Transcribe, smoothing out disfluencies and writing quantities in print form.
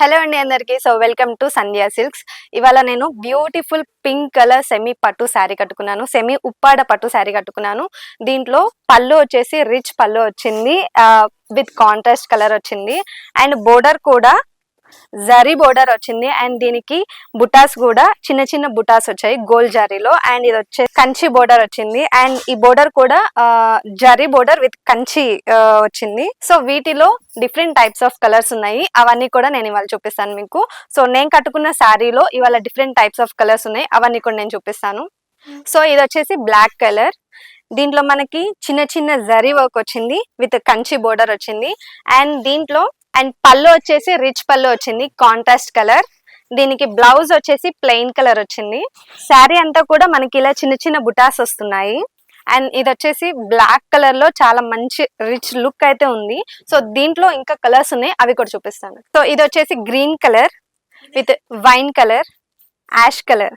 Hello అండి అందరికి. So welcome to Sandhya silks. ఇవాళ నేను బ్యూటిఫుల్ పింక్ కలర్ సెమీ పట్టు శారీ కట్టుకున్నాను. సెమీ ఉప్పాడ పట్టు శారీ కట్టుకున్నాను. దీంట్లో పళ్ళు వచ్చేసి రిచ్ పళ్ళు వచ్చింది, విత్ కాంట్రాస్ట్ కలర్ వచ్చింది. అండ్ బోర్డర్ కూడా జరీ బోర్డర్ వచ్చింది. అండ్ దీనికి బుటాస్ కూడా చిన్న చిన్న బుటాస్ వచ్చాయి గోల్డ్ జరీలో. అండ్ ఇది వచ్చే కంచి బోర్డర్ వచ్చింది. అండ్ ఈ బోర్డర్ కూడా జరీ బోర్డర్ విత్ కంచి వచ్చింది. సో వీటిలో డిఫరెంట్ టైప్స్ ఆఫ్ కలర్స్ ఉన్నాయి. అవన్నీ కూడా నేను ఇవాళ చూపిస్తాను మీకు. సో నేను కట్టుకున్న శారీలో ఇవాళ డిఫరెంట్ టైప్స్ ఆఫ్ కలర్స్ ఉన్నాయి. అవన్నీ కూడా నేను చూపిస్తాను. సో ఇది వచ్చేసి బ్లాక్ కలర్. దీంట్లో మనకి చిన్న చిన్న జరీ వర్క్ వచ్చింది విత్ కంచి బోర్డర్ వచ్చింది. అండ్ పళ్ళు వచ్చేసి రిచ్ పళ్ళు వచ్చింది, కాంట్రాస్ట్ కలర్. దీనికి బ్లౌజ్ వచ్చేసి ప్లెయిన్ కలర్ వచ్చింది. శారీ అంతా కూడా మనకి ఇలా చిన్న చిన్న బుటాస్ వస్తున్నాయి. అండ్ ఇది వచ్చేసి బ్లాక్ కలర్ లో చాలా మంచి రిచ్ లుక్ అయితే ఉంది. సో దీంట్లో ఇంకా కలర్స్ ఉన్నాయి, అవి కూడా చూపిస్తాను. సో ఇది వచ్చేసి green colour with wine colour, ash colour,